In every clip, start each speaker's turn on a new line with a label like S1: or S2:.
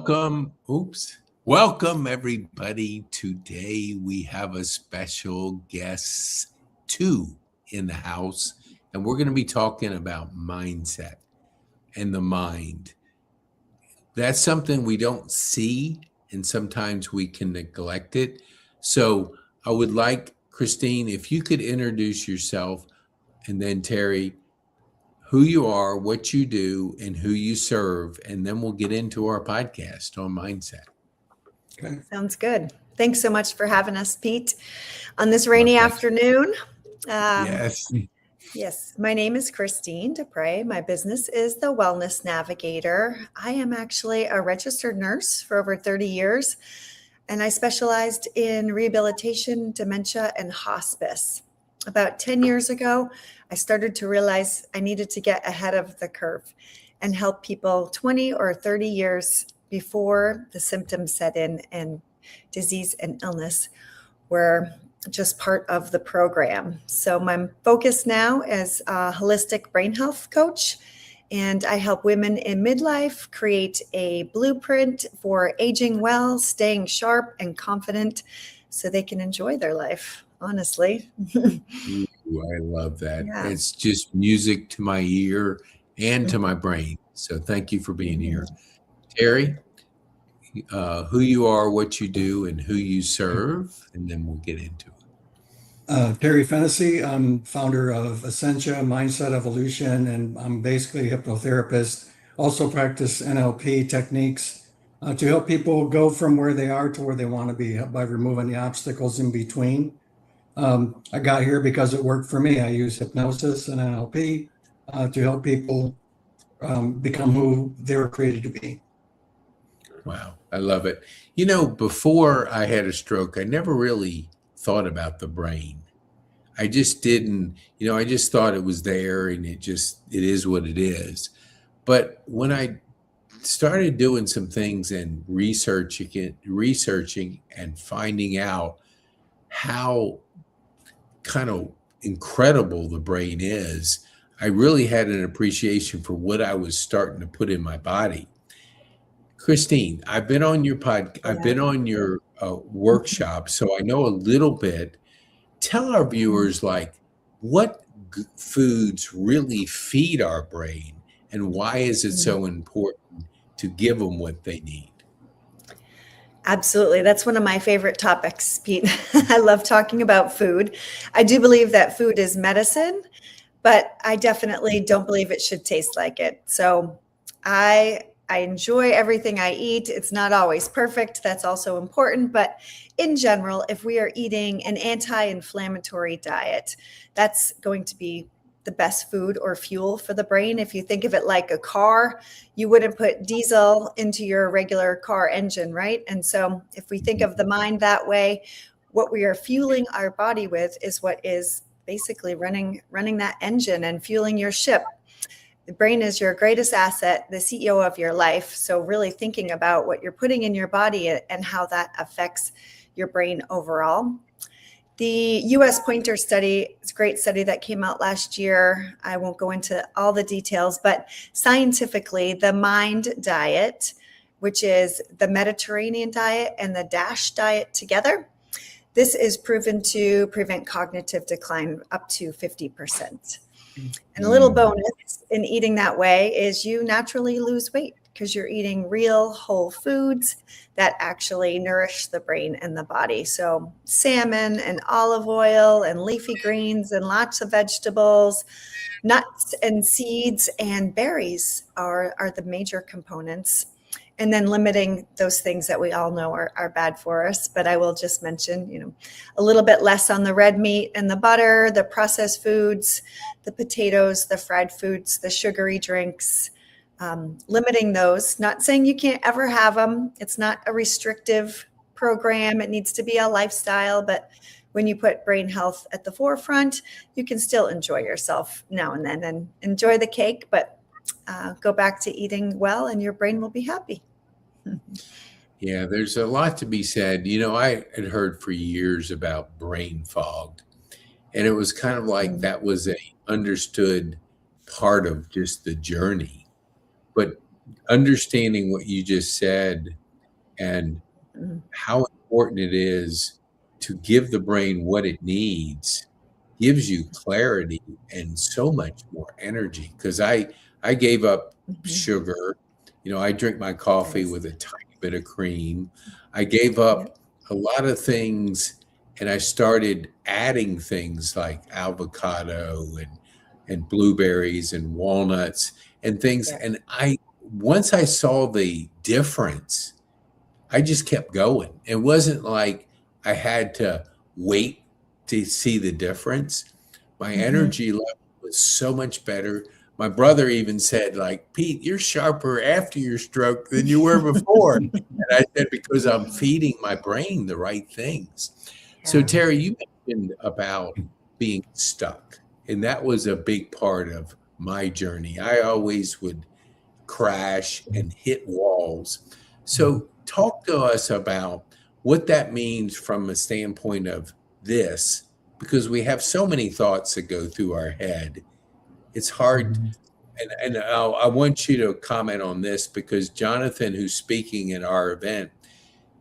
S1: Welcome. Oops. Welcome, everybody. Today we have a special guest, two in the house, and we're going to be talking about mindset and the mind. That's something we don't see, and sometimes we can neglect it. So I would like, Christine, if you could introduce yourself, and then Terry, who you are, what you do, and who you serve, and then we'll get into our podcast on mindset.
S2: Okay.
S3: Sounds good. Thanks so much for having us, Pete, on this
S1: My
S3: rainy
S1: pleasure.
S3: afternoon.
S1: Yes.
S3: Yes, my name is Christine Despres. My business is the Wellness Navigator. I am actually a registered nurse for over 30 years, and I specialized in rehabilitation, dementia, and hospice. About 10 years ago, I started to realize I needed to get ahead of the curve and help people 20 or 30 years before the symptoms set in and disease and illness were just part of the program. So my focus now is a holistic brain health coach, and I help women in midlife create a blueprint for aging well, staying sharp and confident so they can enjoy their life, honestly.
S1: Ooh, I love that.
S3: Yeah.
S1: It's just music to my ear and to my brain. So thank you for being here. Terry, who you are, what you do, and who you serve, and then we'll get into it.
S2: Terry Phoeicie, I'm founder of Essentia Mindset Evolution, and I'm basically a hypnotherapist. Also practice NLP techniques to help people go from where they are to where they want to be by removing the obstacles in between. I got here because it worked for me. I use hypnosis and NLP to help people become who they were created to be.
S1: Wow, I love it. You know, before I had a stroke, I never really thought about the brain. I just didn't, I just thought it was there and it is what it is. But when I started doing some things and researching and finding out how kind of incredible the brain is, I really had an appreciation for what I was starting to put in my body. Christine, I've been on your I've been on your workshop, so I know a little bit. Tell our viewers, what foods really feed our brain, and why is it so important to give them what they need?
S3: Absolutely. That's one of my favorite topics, Pete. I love talking about food. I do believe that food is medicine, but I definitely don't believe it should taste like it. So I enjoy everything I eat. It's not always perfect. That's also important. But in general, if we are eating an anti-inflammatory diet, that's going to be the best food or fuel for the brain. If you think of it like a car, you wouldn't put diesel into your regular car engine, right? And so if we think of the mind that way, what we are fueling our body with is what is basically running that engine and fueling your ship. The brain is your greatest asset, the CEO of your life. So really thinking about what you're putting in your body and how that affects your brain overall. The U.S. Pointer study is a great study that came out last year. I won't go into all the details, but scientifically, the MIND diet, which is the Mediterranean diet and the DASH diet together, this is proven to prevent cognitive decline up to 50%. And a little bonus in eating that way is you naturally lose weight because you're eating real whole foods that actually nourish the brain and the body. So salmon and olive oil and leafy greens and lots of vegetables, nuts and seeds and berries are the major components. And then limiting those things that we all know are bad for us. But I will just mention, a little bit less on the red meat and the butter, the processed foods, the potatoes, the fried foods, the sugary drinks, limiting those. Not saying you can't ever have them. It's not a restrictive program. It needs to be a lifestyle. But when you put brain health at the forefront, you can still enjoy yourself now and then and enjoy the cake, but go back to eating well and your brain will be happy.
S1: Yeah, there's a lot to be said. I had heard for years about brain fog, and it was kind of like that was a understood part of just the journey. But understanding what you just said and
S3: Mhm.
S1: how important it is to give the brain what it needs gives you clarity and so much more energy. Because I gave up
S3: Mhm.
S1: sugar. I drink my coffee
S3: Nice.
S1: with a tiny bit of cream. I gave up
S3: Yep.
S1: a lot of things and I started adding things like avocado and blueberries and walnuts and things.
S3: Yep.
S1: And I once I saw the difference, I just kept going. It wasn't like I had to wait to see the difference. My
S3: Mhm.
S1: energy level was so much better. My brother even said, like, Pete, you're sharper after your stroke than you were before. And I said, because I'm feeding my brain the right things. So,
S3: Yeah.
S1: Terry, you mentioned about being stuck, and that was a big part of my journey. I always would crash and hit walls. So, talk to us about what that means from a standpoint of this, because we have so many thoughts that go through our head. It's hard.
S2: Mhm.
S1: And I want you to comment on this because Jonathan, who's speaking at our event,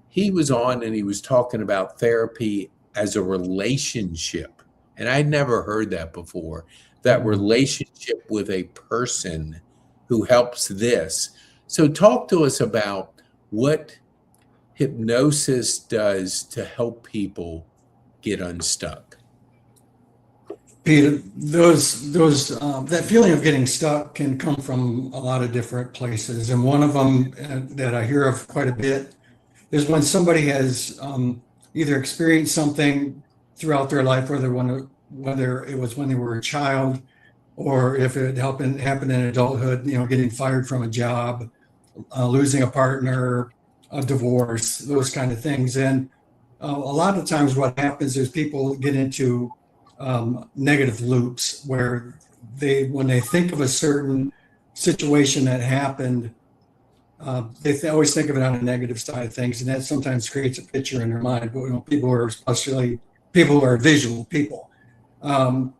S1: he was on and he was talking about therapy as a relationship. And I'd never heard that before, that
S2: Mhm.
S1: relationship with a person who helps this. So, talk to us about what hypnosis does to help people get unstuck.
S2: Peter, that feeling of getting stuck can come from a lot of different places, and one of them that I hear of quite a bit is when somebody has either experienced something throughout their life, whether it was when they were a child, or if it happened in adulthood, getting fired from a job, losing a partner, a divorce, those kind of things. And a lot of times, what happens is people get into negative loops where when they think of a certain situation that happened, always think of it on the negative side of things, and that sometimes creates a picture in their mind. But people who are especially people who are visual people, um,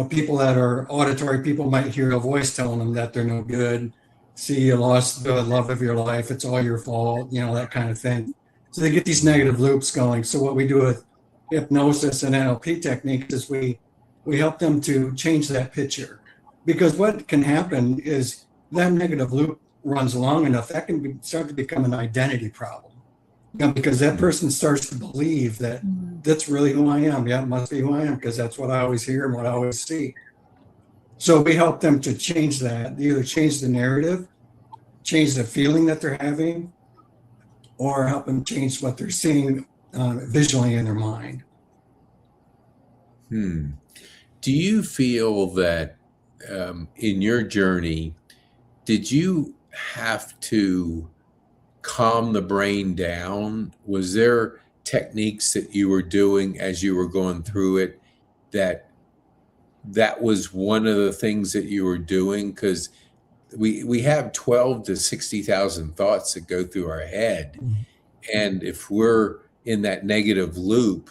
S2: people that are auditory people might hear a voice telling them that they're no good. See, you lost the love of your life. It's all your fault. That kind of thing. So they get these negative loops going. So what we do with hypnosis and NLP techniques is we help them to change that picture, because what can happen is that negative loop runs long enough, that can start to become an identity problem. Because that person starts to believe that
S3: Mhm.
S2: that's really who I am. Yeah, it must be who I am because that's what I always hear and what I always see. So we help them to change that, either change the narrative, change the feeling that they're having, or help them change what they're seeing visually in their mind.
S1: Hmm. Do you feel that in your journey, did you have to calm the brain down? Was there techniques that you were doing as you were going through it that was one of the things that you were doing? Because we have 12 to 60,000 thoughts that go through our head. And if we're in that negative loop,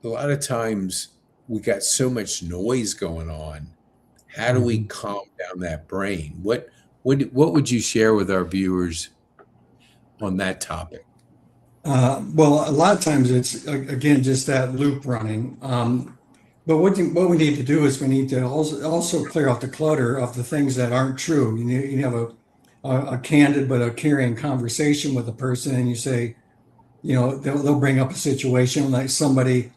S1: a lot of times we got so much noise going on. How do we
S2: Mhm.
S1: calm down that brain? What would you share with our viewers on that topic?
S2: Well, a lot of times it's again just that loop running. But what we need to do is we need to also clear out the clutter of the things that aren't true. You have a candid but a caring conversation with a person, and you say, they'll bring up a situation like somebody,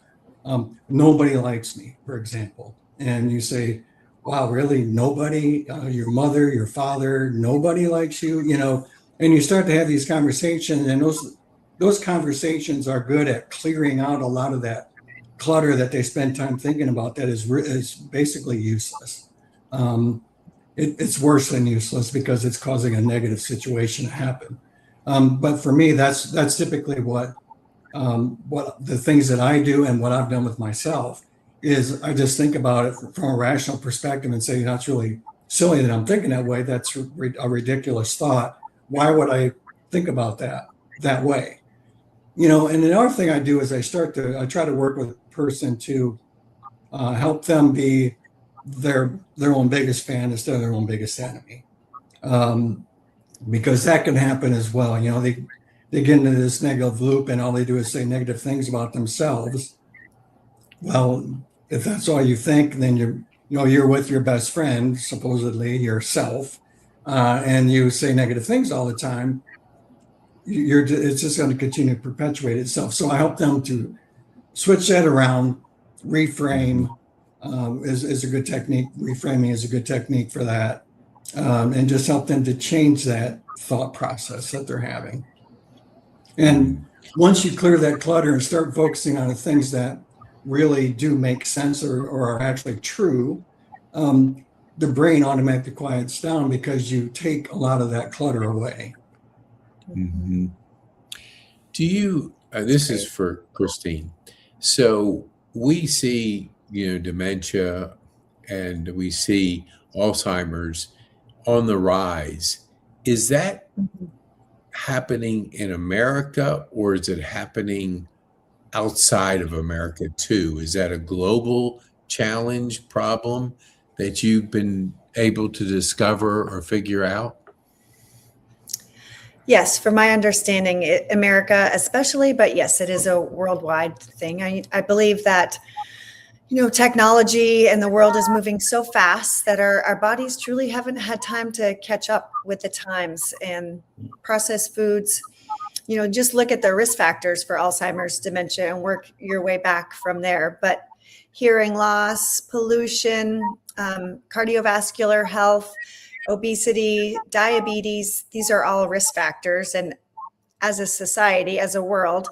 S2: nobody likes me, for example, and you say, wow, really, nobody, your mother, your father, nobody likes you, and you start to have these conversations, and those conversations are good at clearing out a lot of that clutter that they spend time thinking about that is basically useless. Um, it's worse than useless because it's causing a negative situation to happen. But for me, that's typically what the things that I do and what I've done with myself is I just think about it from a rational perspective and say, that's really silly that I'm thinking that way. That's a ridiculous thought. Why would I think about that way? And the other thing I do is I try to work with a person to help them be their own biggest fan instead of their own biggest enemy. Um, because that can happen as well. They get into this negative loop and all they do is say negative things about themselves. Well, if that's all you think, then you're with your best friend, supposedly yourself, and you say negative things all the time. It's just going to continue to perpetuate itself. So I help them to switch that around. Reframe is a good technique. Reframing is a good technique for that, and just help them to change that thought process that they're having. And once you clear that clutter and start focusing on the things that really do make sense or are actually true, the brain automatically quiets down because you take a lot of that clutter away.
S1: Mm-hmm. Do you, this is for Christine. So we see, dementia and we see Alzheimer's on the rise. Is that happening in America or is it happening outside of America too? Is that a global challenge problem that you've been able to discover or figure out?
S3: Yes, from my understanding, America especially, but yes, it is a worldwide thing. I believe that, technology and the world is moving so fast that our bodies truly haven't had time to catch up with the times, and processed foods, just look at the risk factors for Alzheimer's, dementia, and work your way back from there. But hearing loss, pollution, cardiovascular health, obesity, diabetes, these are all risk factors. And as a society, as a world,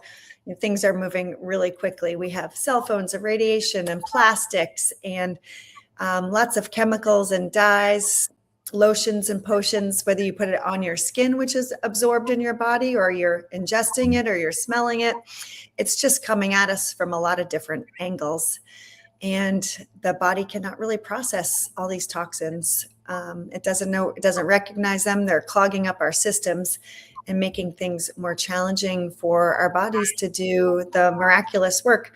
S3: things are moving really quickly. We have cell phones and radiation and plastics and lots of chemicals and dyes, lotions and potions, whether you put it on your skin, which is absorbed in your body, or you're ingesting it or you're smelling it. It's just coming at us from a lot of different angles. And the body cannot really process all these toxins. It doesn't recognize them. They're clogging up our systems and making things more challenging for our bodies to do the miraculous work.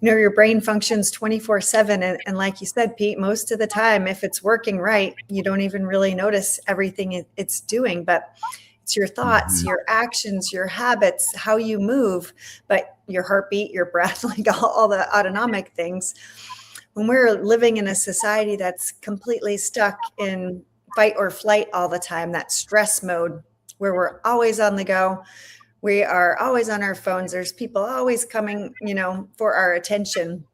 S3: Your brain functions 24/7. And like you said, Pete, most of the time, if it's working right, you don't even really notice everything it's doing. But it's your thoughts, your actions, your habits, how you move, but your heartbeat, your breath, like all the autonomic things. When we're living in a society that's completely stuck in fight or flight all the time, that stress mode where we're always on the go, we are always on our phones, there's people always coming, for our attention.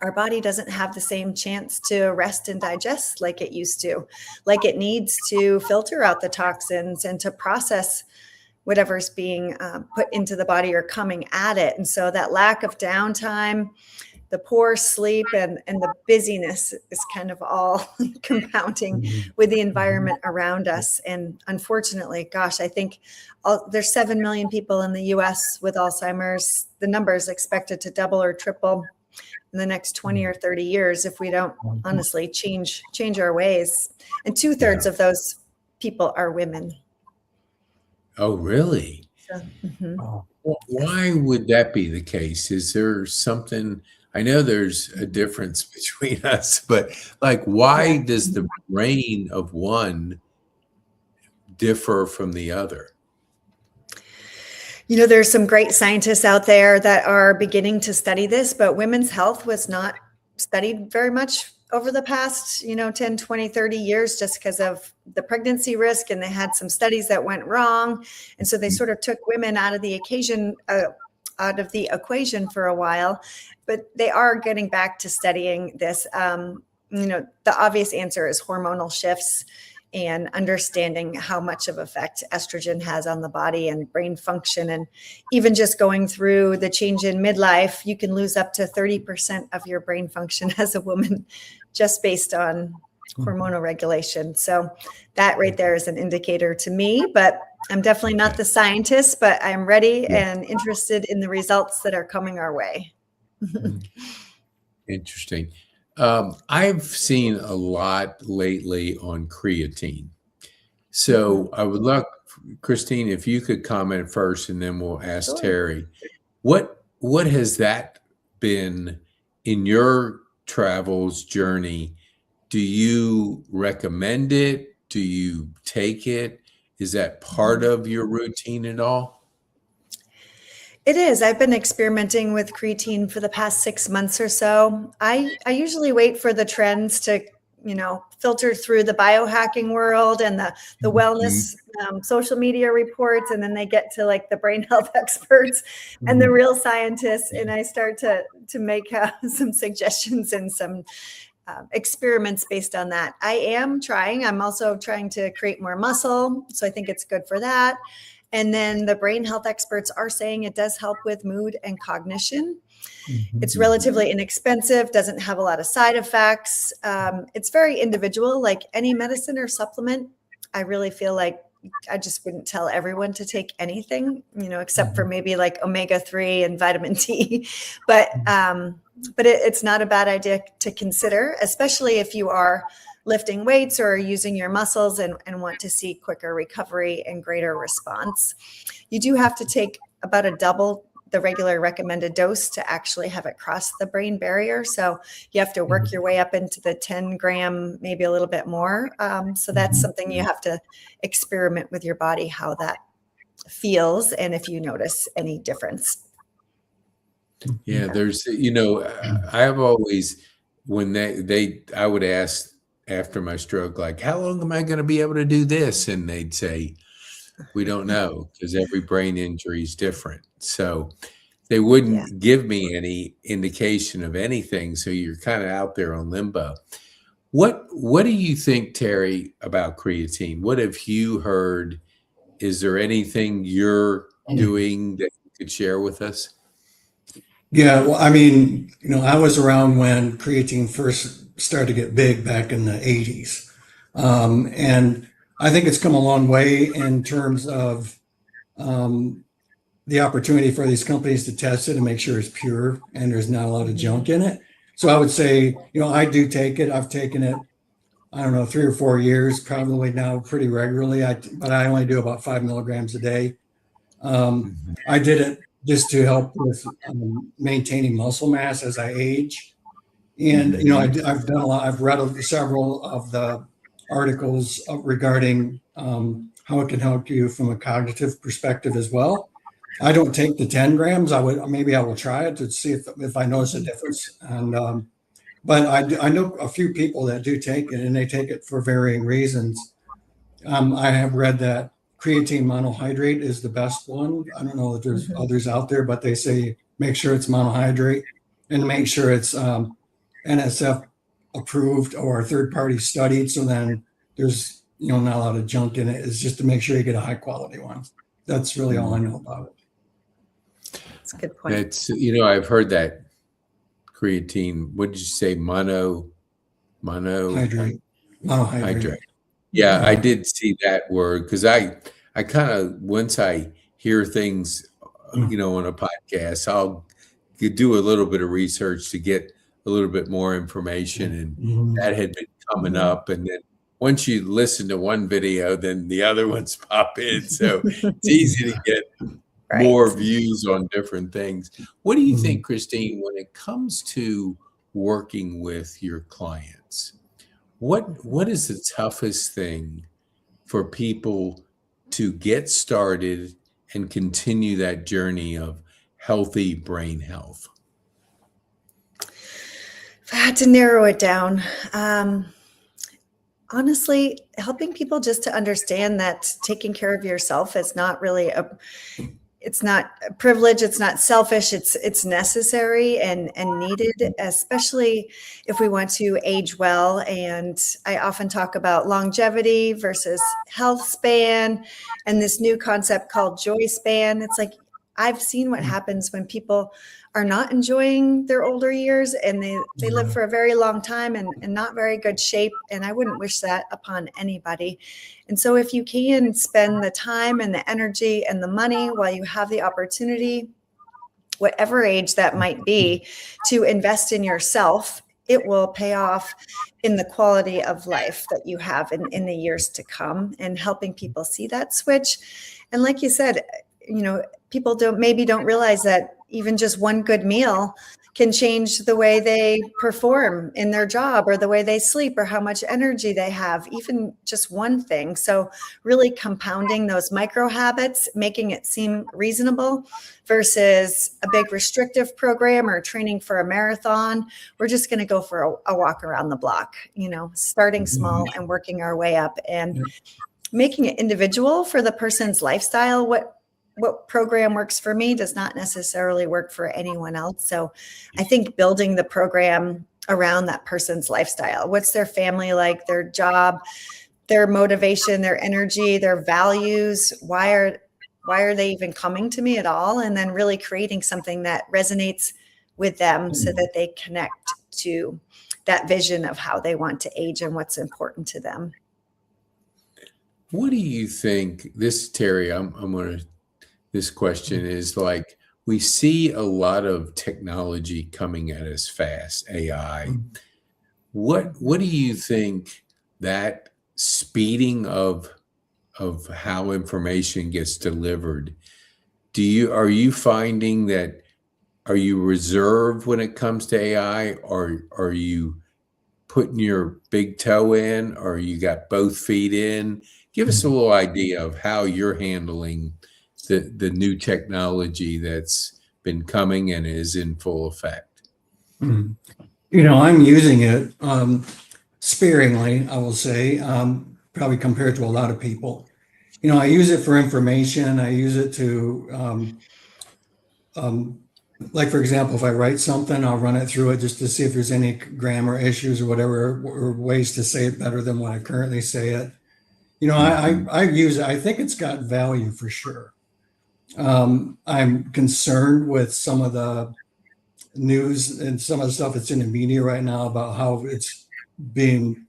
S3: Our body doesn't have the same chance to rest and digest like it used to, like it needs to filter out the toxins and to process whatever's being put into the body or coming at it. And so that lack of downtime, the poor sleep, and the busyness is kind of all compounding with the environment around us. And unfortunately, gosh, I think there's 7 million people in the US with Alzheimer's. The number is expected to double or triple in the next 20 or 30 years if we don't honestly change our ways. And 2/3 of those people are women.
S1: Oh, really?
S3: So,
S1: Why would that be the case? Is there something? I know there's a difference between us, but why does the brain of one differ from the other?
S3: There's some great scientists out there that are beginning to study this, but women's health was not studied very much over the past, 10, 20, 30 years, just because of the pregnancy risk. And they had some studies that went wrong. And so they sort of took women out of the equation for a while, but they are getting back to studying this. The obvious answer is hormonal shifts and understanding how much of effect estrogen has on the body and brain function. And even just going through the change in midlife, you can lose up to 30% of your brain function as a woman just based on hormonal regulation. So that right there is an indicator to me, but I'm definitely not the scientist, but I'm ready and interested in the results that are coming our way.
S1: Interesting. I've seen a lot lately on creatine. So I would love, Christine, if you could comment first, and then we'll ask Terry. What has that been in your travels journey? Do you recommend it? Do you take it? Is that part of your routine at all?
S3: It is. I've been experimenting with creatine for the past 6 months or so. I usually wait for the trends to, filter through the biohacking world and the
S1: Mhm.
S3: wellness social media reports, and then they get to like the brain health experts and the
S2: Mhm.
S3: real scientists, and I start to make some suggestions and some experiments based on that. I am trying. I'm also trying to create more muscle, so I think it's good for that. And then the brain health experts are saying it does help with mood and cognition. It's
S2: Mhm.
S3: relatively inexpensive, doesn't have a lot of side effects. It's very individual, like any medicine or supplement. I really feel like I just wouldn't tell everyone to take anything, except for maybe like omega-3 and vitamin D. But it's not a bad idea to consider, especially if you are lifting weights or using your muscles and want to see quicker recovery and greater response. You do have to take about a double the regular recommended dose to actually have it cross the brain barrier. So you have to work your way up into the 10 gram, maybe a little bit more. So that's something you have to experiment with your body, how that feels, and if you notice any difference.
S1: Yeah, there's, I have always, when I would ask after my stroke, like, how long am I going to be able to do this? And they'd say, we don't know, because every brain injury is different. So they
S3: Yeah.
S1: wouldn't give me any indication of anything. So you're kind of out there on limbo. What do you think, Terry, about creatine? What have you heard? Is there anything you're doing that you could share with us?
S2: Yeah, well, I mean, I was around when creatine first started to get big back in the 80s. And I think it's come a long way in terms of um, the opportunity for these companies to test it and make sure it's pure and there's not a lot of junk in it. So I would say, I do take it. I've taken it, I don't know, 3 or 4 years, probably now pretty regularly. But I only do about 5 milligrams a day.
S1: Mhm.
S2: I did it just to help with maintaining muscle mass as I age. And
S1: Mhm.
S2: I've done a lot. I've read several of the articles regarding how it can help you from a cognitive perspective as well. I don't take the 10 grams. I will try it to see if I notice a difference. And but I know a few people that do take it, and they take it for varying reasons. I have read that creatine monohydrate is the best one. I don't know if there's
S3: Mhm.
S2: others out there, but they say make sure it's monohydrate and make sure it's NSF approved or third party studied. So then there's not a lot of junk in it. It's just to make sure you get a high quality one. That's really all I know about it.
S3: That's a good point.
S1: That's, I've heard that creatine. What did you say? Monohydrate.
S2: Hydrate, monohydrate.
S1: Yeah, I
S2: Yeah.
S1: did see that word because I kind of, once I hear things, on a podcast, I'll do a little bit of research to get a little bit more information, and
S2: Mhm.
S1: that had been coming up. And then once you listen to one video, then the other ones pop in. So it's easy to get
S3: Right.
S1: more views on different things. What do you
S2: Mhm.
S1: think, Christine, when it comes to working with your clients? What is the toughest thing for people to get started and continue that journey of healthy brain health?
S3: If I had to narrow it down, honestly, helping people just to understand that taking care of yourself is not really it's not a privilege, it's not selfish, it's necessary and needed, especially if we want to age well. And I often talk about longevity versus health span and this new concept called joy span. It's like I've seen what happens when people are not enjoying their older years and they live
S2: Yeah.
S3: for a very long time and not very good shape. And I wouldn't wish that upon anybody. And so if you can spend the time and the energy and the money while you have the opportunity, whatever age that might be, to invest in yourself, it will pay off in the quality of life that you have in the years to come, and helping people see that switch. And like you said, people don't realize that even just one good meal can change the way they perform in their job or the way they sleep or how much energy they have, even just one thing. So really compounding those micro habits, making it seem reasonable versus a big restrictive program or training for a marathon. We're just going to go for a walk around the block, starting small and working our way up and making it individual for the person's lifestyle. What program works for me does not necessarily work for anyone else. So I think building the program around that person's lifestyle. What's their family like, their job, their motivation, their energy, their values? Why are they even coming to me at all? And then really creating something that resonates with them so that they connect to that vision of how they want to age and what's important to them.
S1: What do you think, Terry, this question is like, we see a lot of technology coming at us fast, AI. What do you think that speeding of how information gets delivered, are you finding that, are you reserved when it comes to AI, or are you putting your big toe in, or you got both feet in? Give us a little idea of how you're handling the new technology that's been coming and is in full effect.
S2: I'm using it sparingly, I will say, probably compared to a lot of people. I use it for information. I use it to, like, for example, if I write something, I'll run it through it just to see if there's any grammar issues or whatever, or ways to say it better than what I currently say it. I use it. I think it's got value for sure. I'm concerned with some of the news and some of the stuff that's in the media right now about how it's being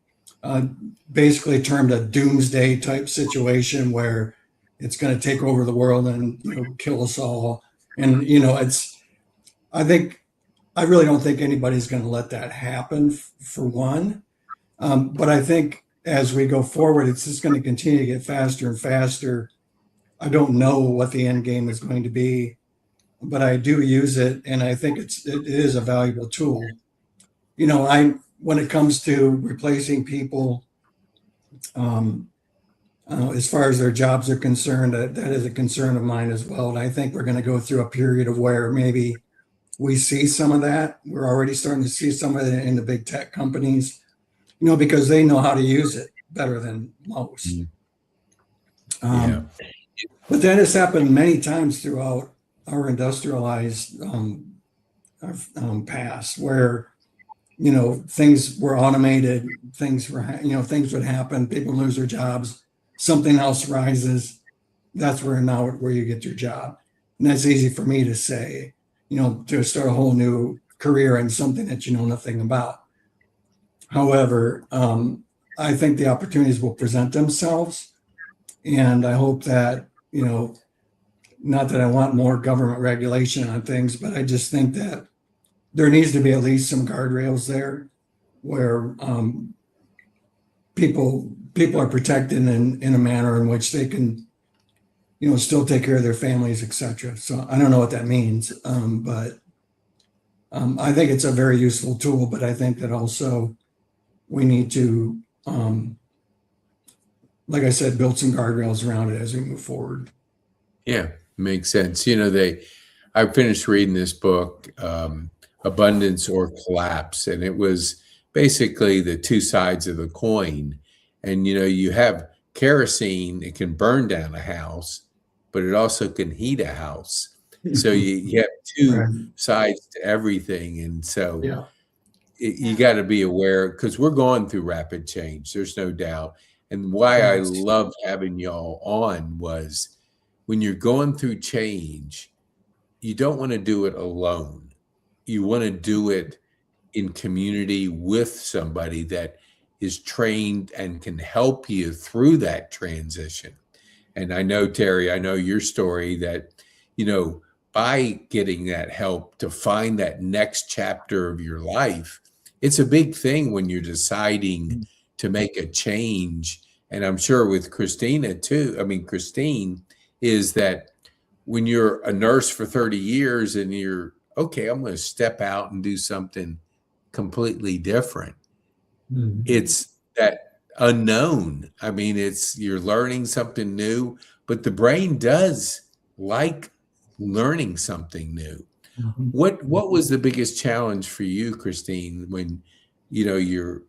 S2: basically termed a doomsday type situation where it's going to take over the world and kill us all. And I really don't think anybody's going to let that happen for one. But I think as we go forward, it's just going to continue to get faster and faster. I don't know what the end game is going to be, but I do use it, and I think it is a valuable tool. When it comes to replacing people, as far as their jobs are concerned, that is a concern of mine as well. And I think we're going to go through a period of where maybe we see some of that. We're already starting to see some of it in the big tech companies, because they know how to use it better than most. But that has happened many times throughout our industrialized past, where things were automated, things would happen, people lose their jobs, something else rises. That's where you get your job, and that's easy for me to say, to start a whole new career in something that you know nothing about. However, I think the opportunities will present themselves, and I hope that not that I want more government regulation on things, but I just think that there needs to be at least some guardrails there where people are protected in a manner in which they can, still take care of their families, etc. So I don't know what that means, but I think it's a very useful tool. But I think that also we need to, like I said, build some guardrails around it as we move forward.
S1: Yeah, makes sense. I finished reading this book, Abundance or Collapse, and it was basically the two sides of the coin. And you have kerosene, it can burn down a house, but it also can heat a house. So you have two sides to everything. And so you got to be aware, because we're going through rapid change, there's no doubt. And why I loved having y'all on was, when you're going through change, you don't want to do it alone. You want to do it in community with somebody that is trained and can help you through that transition. And I know, Terry, I know your story that, by getting that help to find that next chapter of your life, it's a big thing when you're deciding to make a change. And I'm sure with Christina too, Christine, is that when you're a nurse for 30 years and you're okay, I'm going to step out and do something completely different.
S2: Mhm.
S1: It's that unknown. I mean, it's you're learning something new, but the brain does like learning something new.
S2: Mhm.
S1: What was the biggest challenge for you, Christine, when you're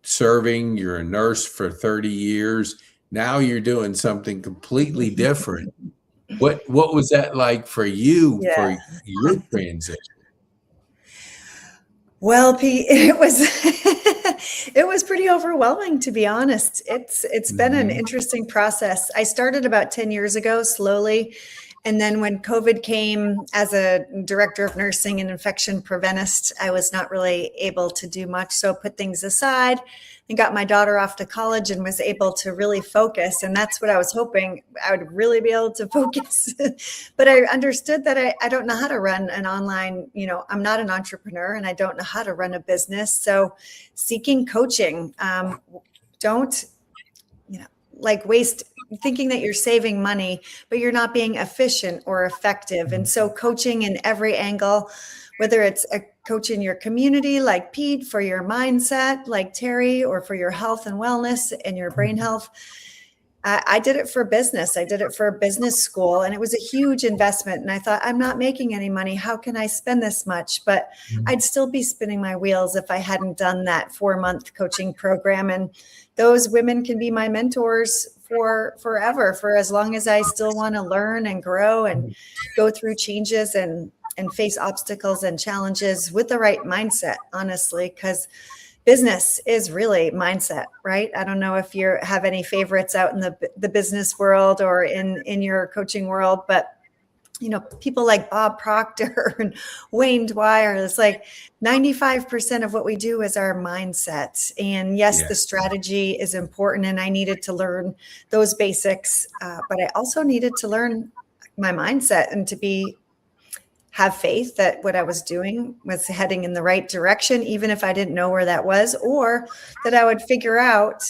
S1: serving, you're a nurse for 30 years, now you're doing something completely different. What was that like for you
S3: Yeah.
S1: for your transition?
S3: Well, Pete, it was it was pretty overwhelming, to be honest. It's been an
S1: Mhm.
S3: interesting process. I started about 10 years ago, slowly. And then when COVID came, as a director of nursing and infection preventist, I was not really able to do much. So put things aside and got my daughter off to college and was able to really focus. And that's what I was hoping I would really be able to focus. But I understood that I don't know how to run an online, I'm not an entrepreneur and I don't know how to run a business. So seeking coaching, don't, like waste thinking that you're saving money, but you're not being efficient or effective. And so coaching in every angle, whether it's a coach in your community like Pete for your mindset, like Terry, or for your health and wellness and your brain health. I did it for business. I did it for business school, and it was a huge investment. And I thought, I'm not making any money. How can I spend this much? But I'd still be spinning my wheels if I hadn't done that 4-month coaching program. And those women can be my mentors for forever, for as long as I still want to learn and grow and go through changes and face obstacles and challenges with the right mindset, honestly, because business is really mindset, right? I don't know if you have any favorites out in the business world or in your coaching world, but people like Bob Proctor and Wayne Dwyer, it's like 95% of what we do is our mindset. And yes,
S1: Yeah.
S3: the strategy is important, and I needed to learn those basics, but I also needed to learn my mindset and to have faith that what I was doing was heading in the right direction, even if I didn't know where that was, or that I would figure out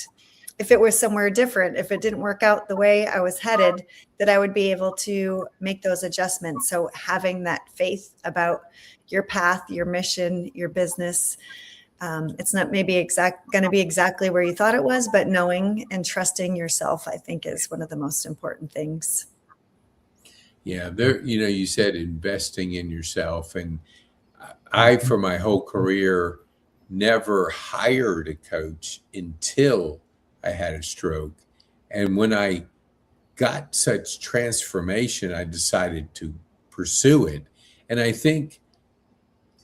S3: if it was somewhere different, if it didn't work out the way I was headed, that I would be able to make those adjustments. So having that faith about your path, your mission, your business, it's not maybe going to be exactly where you thought it was, but knowing and trusting yourself, I think, is one of the most important things.
S1: Yeah, you said investing in yourself. And for my whole career, never hired a coach until I had a stroke. And when I got such transformation, I decided to pursue it. And I think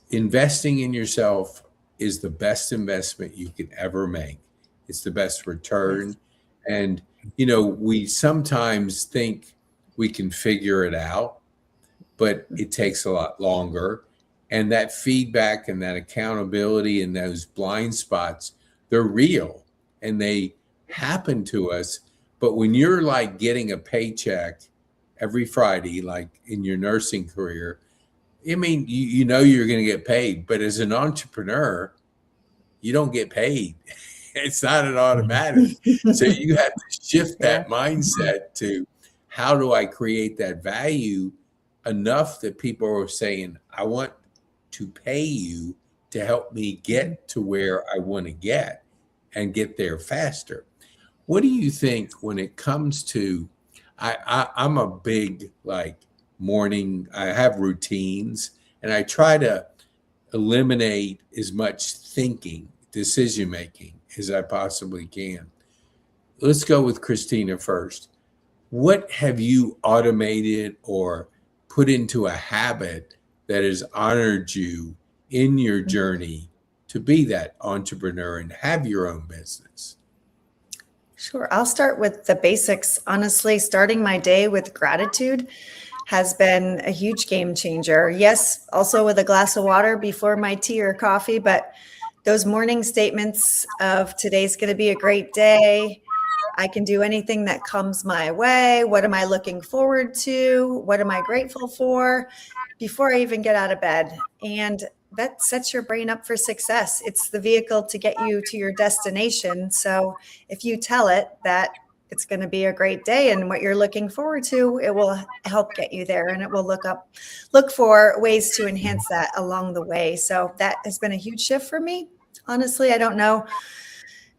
S1: investing in yourself is the best investment you can ever make. It's the best return. And, we sometimes think we can figure it out, but it takes a lot longer. And that feedback and that accountability and those blind spots, they're real and they happen to us. But when you're like getting a paycheck every Friday, like in your nursing career, I mean, you know you're going to get paid, but as an entrepreneur, you don't get paid. It's not an automatic. So you have to shift
S3: Yeah.
S1: that mindset to how do I create that value enough that people are saying, I want to pay you to help me get to where I want to get and get there faster. What do you think when it comes to I'm a big like morning, I have routines and I try to eliminate as much thinking, decision making as I possibly can. Let's go with Christina first. What have you automated or put into a habit that has honored you in your journey to be that entrepreneur and have your own business?
S3: Sure. I'll start with the basics. Honestly, starting my day with gratitude has been a huge game changer. Yes, also with a glass of water before my tea or coffee, but those morning statements of today's going to be a great day. I can do anything that comes my way. What am I looking forward to? What am I grateful for? Before I even get out of bed. And that sets your brain up for success. It's the vehicle to get you to your destination. So if you tell it that it's going to be a great day and what you're looking forward to, it will help get you there, and it will look for ways to enhance that along the way. So that has been a huge shift for me. Honestly, I don't know,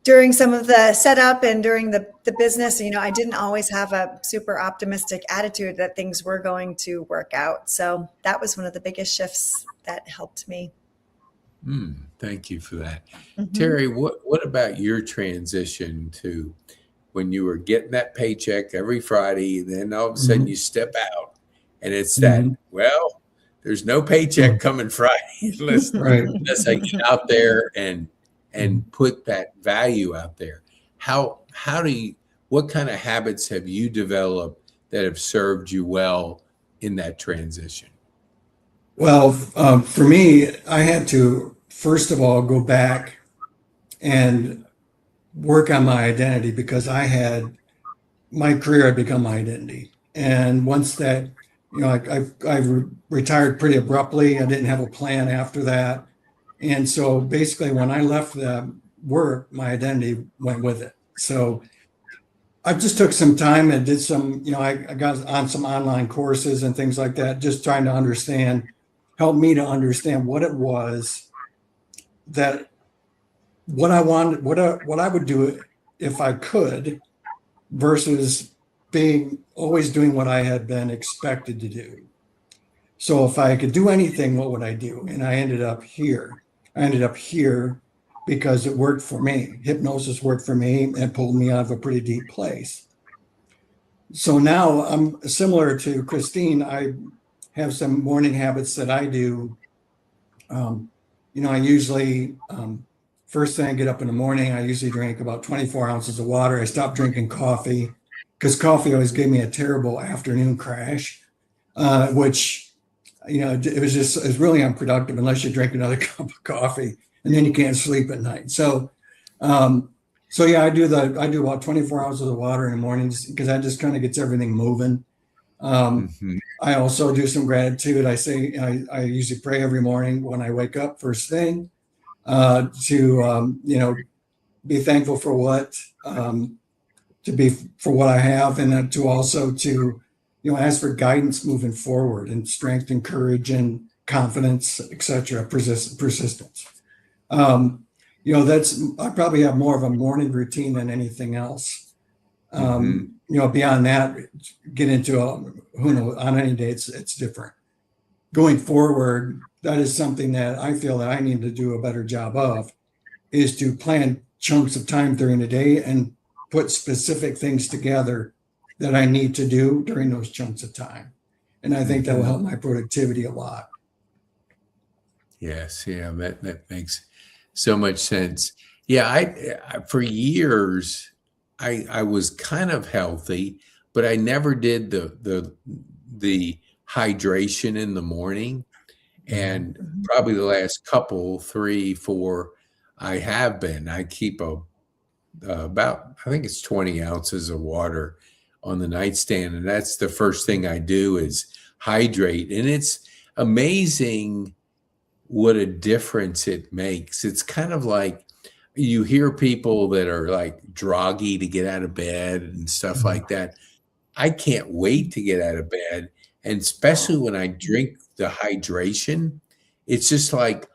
S3: during some of the setup and during the business, I didn't always have a super optimistic attitude that things were going to work out. So that was one of the biggest shifts that helped me.
S1: Thank you for that.
S3: Mhm.
S1: Terry, what about your transition to when you were getting that paycheck every Friday, then all of a sudden you step out and it's that, well, there's no paycheck coming Friday unless
S2: Right.
S1: I get out there and put that value out there. What kind of habits have you developed that have served you well in that transition?
S2: Well, for me, I had to, first of all, go back and work on my identity because my career had become my identity. And once that, I retired pretty abruptly. I didn't have a plan after that. And so basically, when I left the work, my identity went with it. So I just took some time and did some, I got on some online courses and things like that, just trying to help me to understand what it was that what I wanted, what I would do if I could versus always doing what I had been expected to do. So if I could do anything, what would I do? And I ended up here. Because it worked for me. Hypnosis worked for me and pulled me out of a pretty deep place. So now I'm similar to Christine. I have some morning habits that I do. I usually, first thing I get up in the morning, I usually drink about 24 ounces of water. I stopped drinking coffee because coffee always gave me a terrible afternoon crash, which, it was really unproductive unless you drink another cup of coffee and then you can't sleep at night. So yeah, I do about 24 ounces of water in the mornings because that just kind of gets everything moving. I also do some gratitude. I usually pray every morning when I wake up first thing, to be thankful for what I have, and then to ask for guidance moving forward and strength and courage and confidence, etc. Persistence. I probably have more of a morning routine than anything else. Beyond that, get into who knows, on any day it's different. Going forward, that is something that I feel that I need to do a better job of, is to plan chunks of time during the day and put specific things together that I need to do during those chunks of time. And I think that will help my productivity a lot.
S1: Yes, yeah, that makes so much sense. Yeah, I for years I was kind of healthy, but I never did the hydration in the morning. And probably the last couple, 3, 4, I have been. I keep about, I think it's 20 ounces of water on the nightstand, and that's the first thing I do is hydrate. And it's amazing what a difference it makes. It's kind of like you hear people that are like droggy to get out of bed and stuff like that. I can't wait to get out of bed. And especially when I drink the hydration, it's just like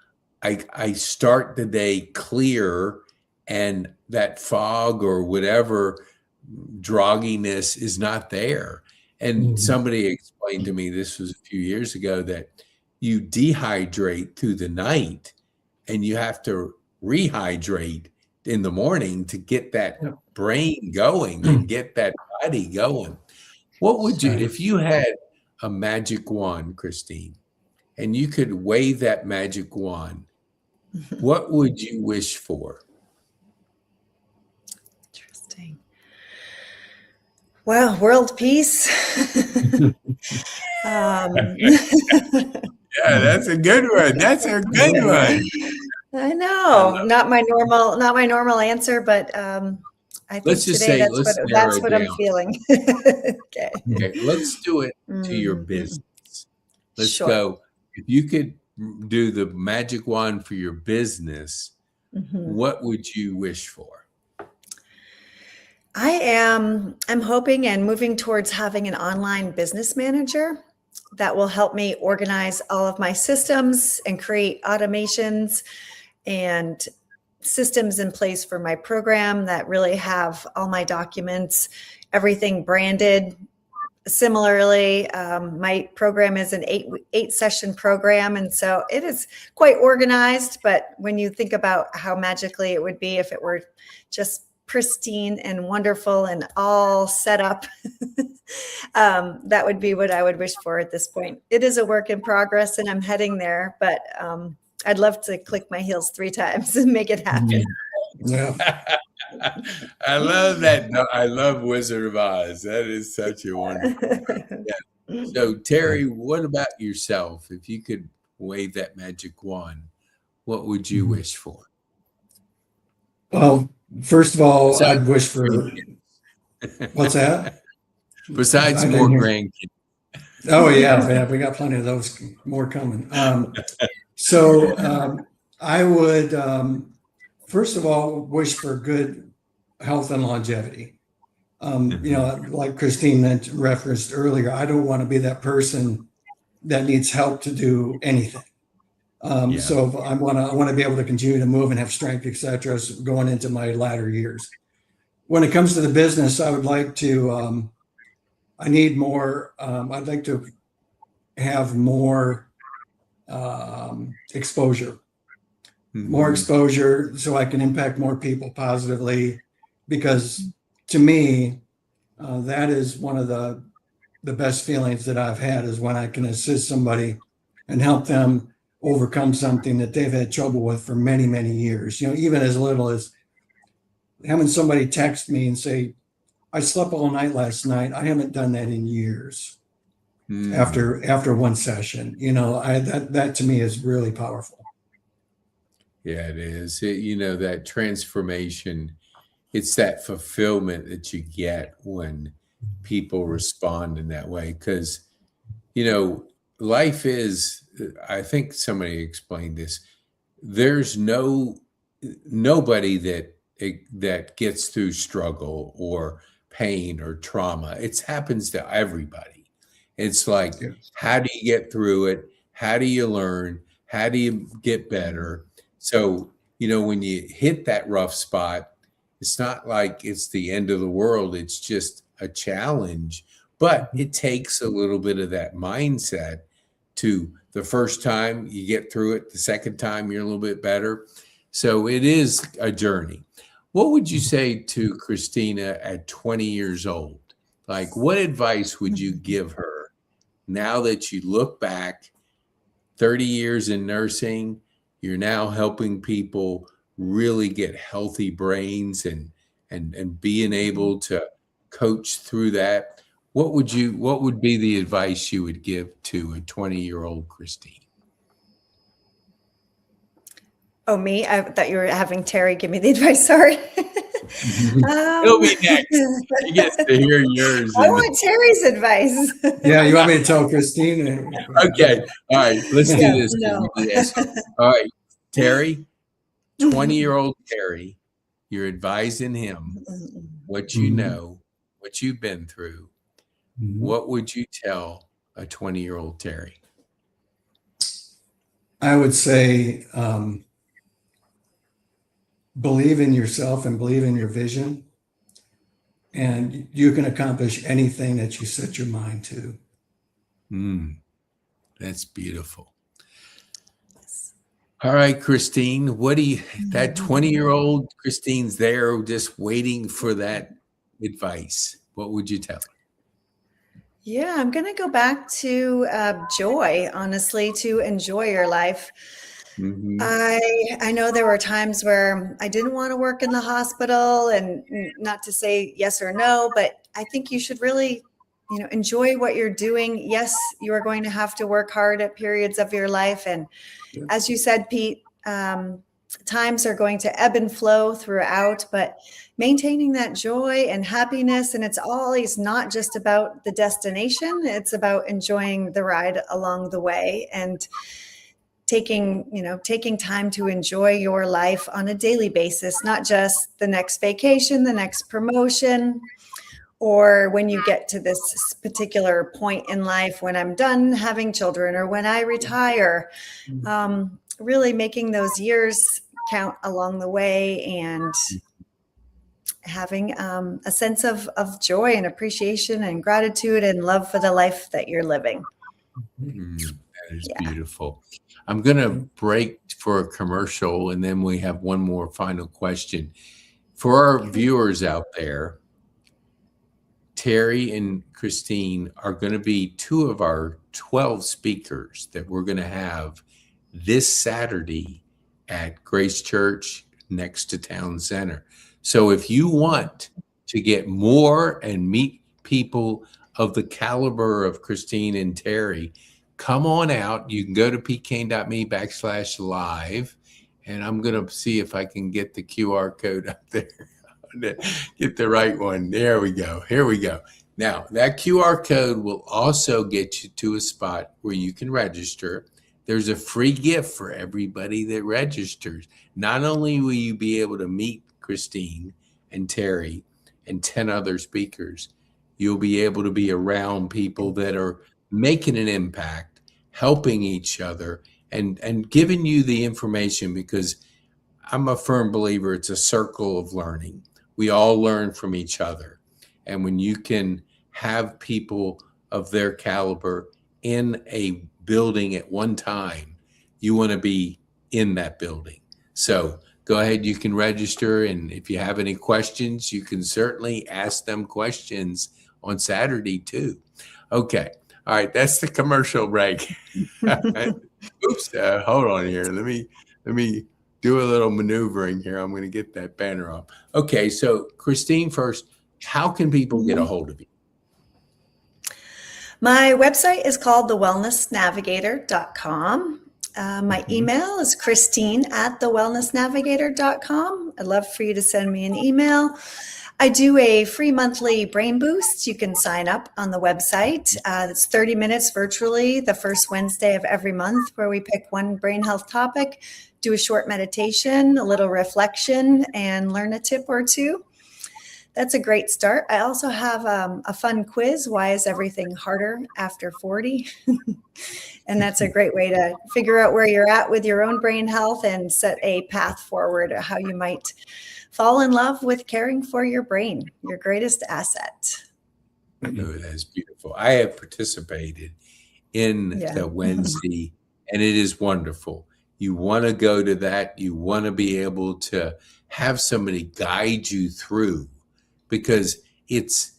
S1: I start the day clear, and that fog or whatever drogginess is not there. And somebody explained to me, this was a few years ago, that you dehydrate through the night and you have to rehydrate in the morning to get that brain going and get that body going. What would you, if you had a magic wand, Christine, and you could wave that magic wand, what would you wish for?
S3: Interesting. Well, world peace.
S1: Yeah, that's a good one. That's a good one.
S3: I know, not my normal answer, but I think
S1: Let's just
S3: today
S1: say,
S3: that's what I'm feeling. Okay.
S1: Okay, let's do it to your business. Let's
S3: Sure.
S1: go. If you could do the magic wand for your business, what would you wish for?
S3: I'm hoping and moving towards having an online business manager that will help me organize all of my systems and create automations and systems in place for my program that really have all my documents, everything branded. Similarly, my program is an eight session program, and so it is quite organized. But when you think about how magically it would be if it were just pristine and wonderful and all set up, that would be what I would wish for at this point. It is a work in progress, and I'm heading there. But I'd love to click my heels 3 times and make it happen.
S2: Yeah.
S1: I love that. No, I love Wizard of Oz. That is such a wonderful. Yeah. So, Terry, what about yourself? If you could wave that magic wand, what would you wish for?
S2: Well, first of all,
S1: Besides
S2: I'd wish for what's that?
S1: Besides
S2: I didn't
S1: more
S2: hear.
S1: grandkids.
S2: Oh yeah, we got plenty of those more coming. So I would first of all wish for good health and longevity. Like Christine referenced earlier, I don't want to be that person that needs help to do anything. So I want to be able to continue to move and have strength, etc., going into my latter years. When it comes to the business, I would like to. I need more. I'd like to have more exposure, more exposure, so I can impact more people positively. Because to me, that is one of the best feelings that I've had, is when I can assist somebody and help them overcome something that they've had trouble with for many, many years. Even as little as having somebody text me and say, I slept all night last night. I haven't done that in years. After one session, that to me is really powerful.
S1: Yeah, it is. That transformation, it's that fulfillment that you get when people respond in that way. Because, life is, I think somebody explained this, there's nobody that gets through struggle or pain or trauma. It happens to everybody. It's like, how do you get through it? How do you learn? How do you get better? So, when you hit that rough spot, it's not like it's the end of the world. It's just a challenge, but it takes a little bit of that mindset to the first time you get through it, the second time you're a little bit better. So it is a journey. What would you say to Christina at 20 years old? Like, what advice would you give her now that you look back 30 years in nursing? You're now helping people really get healthy brains and being able to coach through that. What would be the advice you would give to a 20-year-old Christine?
S3: Oh, me? I thought you were having Terry give me the advice. Sorry.
S1: It'll be next. He gets to hear yours.
S3: I want Terry's advice.
S2: Yeah, you want me to tell Christine?
S1: Okay. All right. Let's do this.
S3: No.
S1: All right. Terry, 20-year-old Terry, you're advising him what you know, what you've been through. What would you tell a 20-year-old Terry?
S2: I would say believe in yourself and believe in your vision, and you can accomplish anything that you set your mind to.
S1: That's beautiful. All right, Christine, that 20-year-old Christine's there just waiting for that advice. What would you tell her?
S3: Yeah, I'm going to go back to joy, honestly, to enjoy your life. I know there were times where I didn't want to work in the hospital, and not to say yes or no, but I think you should really, enjoy what you're doing. Yes, you are going to have to work hard at periods of your life. And as you said, Pete, times are going to ebb and flow throughout, but maintaining that joy and happiness. And it's always not just about the destination. It's about enjoying the ride along the way and taking time to enjoy your life on a daily basis, not just the next vacation, the next promotion, or when you get to this particular point in life when I'm done having children or when I retire. Really making those years count along the way and having a sense of joy and appreciation and gratitude and love for the life that you're living.
S1: That is beautiful. I'm going to break for a commercial, and then we have one more final question. For our viewers out there, Terry and Christine are going to be two of our 12 speakers that we're going to have this Saturday at Grace Church next to Town Center. So if you want to get more and meet people of the caliber of Christine and Terry, come on out. You can go to pkane.me/live, and I'm going to see if I can get the QR code up there. Get the right one. There we go. Here we go. Now, that QR code will also get you to a spot where you can register. There's a free gift for everybody that registers. Not only will you be able to meet Christine and Terry and 10 other speakers, you'll be able to be around people that are making an impact, helping each other, and giving you the information, because I'm a firm believer it's a circle of learning. We all learn from each other. And when you can have people of their caliber in a building at one time, you want to be in that building. So go ahead, you can register. And if you have any questions, you can certainly ask them questions on Saturday too. Okay. All right. That's the commercial break. Oops. Hold on here. Let me do a little maneuvering here. I'm going to get that banner off. Okay. So Christine, first, how can people get a hold of you?
S3: My website is called thewellnessnavigator.com. My email is christine@thewellnessnavigator.com. I'd love for you to send me an email. I do a free monthly brain boost. You can sign up on the website. It's 30 minutes virtually the first Wednesday of every month, where we pick one brain health topic, do a short meditation, a little reflection, and learn a tip or two. That's a great start. I also have a fun quiz. Why is everything harder after 40? And that's a great way to figure out where you're at with your own brain health and set a path forward, how you might fall in love with caring for your brain, your greatest asset.
S1: Oh, that's beautiful. I have participated in the Wednesday, and it is wonderful. You want to go to that. You want to be able to have somebody guide you through, because it's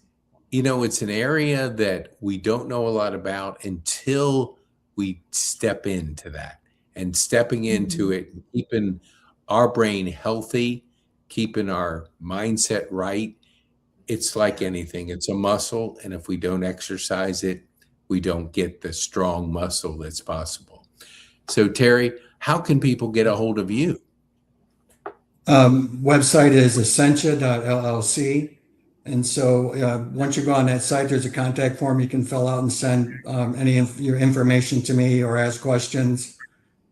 S1: an area that we don't know a lot about until we step into that, and stepping into it, and keeping our brain healthy, keeping our mindset right. It's like anything. It's a muscle. And if we don't exercise it, we don't get the strong muscle that's possible. So Terry, how can people get a hold of you?
S2: Website is essentia.llc. And so once you go on that site, there's a contact form you can fill out and send your information to me or ask questions.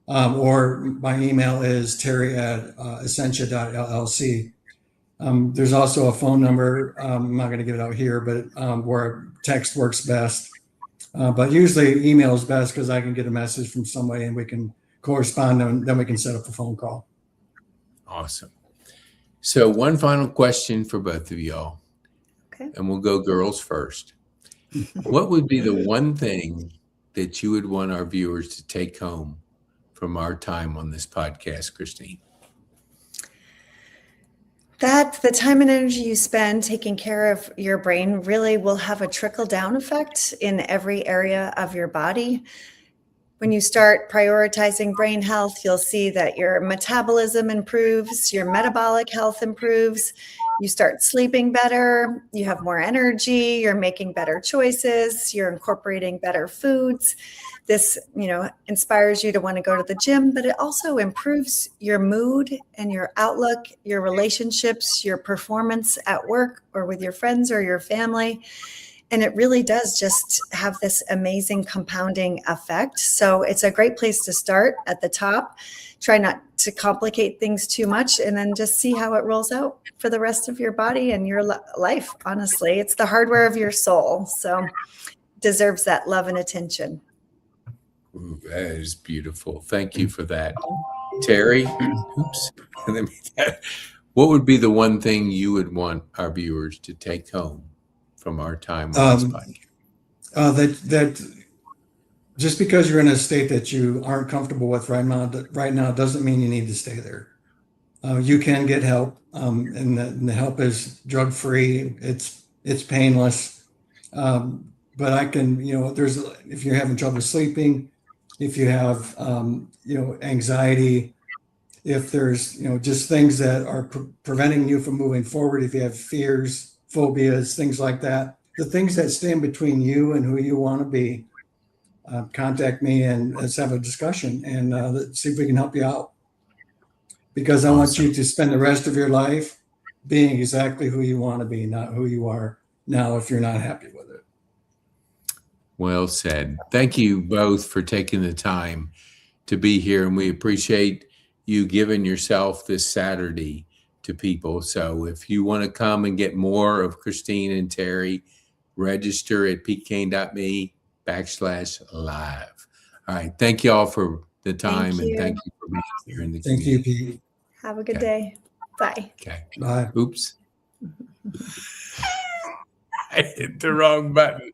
S2: Or my email is terry@essentia.llc. There's also a phone number. I'm not going to give it out here, but where text works best. But usually email is best, because I can get a message from somebody and we can correspond, and then we can set up a phone call.
S1: Awesome. So one final question for both of y'all.
S3: Okay.
S1: And we'll go girls first. What would be the one thing that you would want our viewers to take home from our time on this podcast, Christine?
S3: That the time and energy you spend taking care of your brain really will have a trickle-down effect in every area of your body. When you start prioritizing brain health, you'll see that your metabolism improves, your metabolic health improves, you start sleeping better, you have more energy, you're making better choices, you're incorporating better foods. This, inspires you to want to go to the gym, but it also improves your mood and your outlook, your relationships, your performance at work or with your friends or your family. And it really does just have this amazing compounding effect. So it's a great place to start at the top. Try not to complicate things too much, and then just see how it rolls out for the rest of your body and your life. Honestly, it's the hardware of your soul. So deserves that love and attention.
S1: Ooh, that is beautiful. Thank you for that. Terry, oops. What would be the one thing you would want our viewers to take home from our time on this podcast?
S2: That just because you're in a state that you aren't comfortable with right now doesn't mean you need to stay there. You can get help, and the help is drug free. It's painless. But I can, if you're having trouble sleeping, if you have, anxiety, if there's, just things that are preventing you from moving forward, if you have fears, phobias, things like that, the things that stand between you and who you want to be, contact me and let's have a discussion and let's see if we can help you out. Because I want you to spend the rest of your life being exactly who you want to be, not who you are now if you're not happy with it.
S1: Well said. Thank you both for taking the time to be here, and we appreciate you giving yourself this Saturday to people. So if you want to come and get more of Christine and Terry, register at peatcane.me/live. All right. Thank you all for the time, and thank you for being here in the community.
S2: Thank you, Pete.
S3: Have a good day. Bye.
S1: Okay.
S2: Bye.
S1: Oops. I hit the wrong button.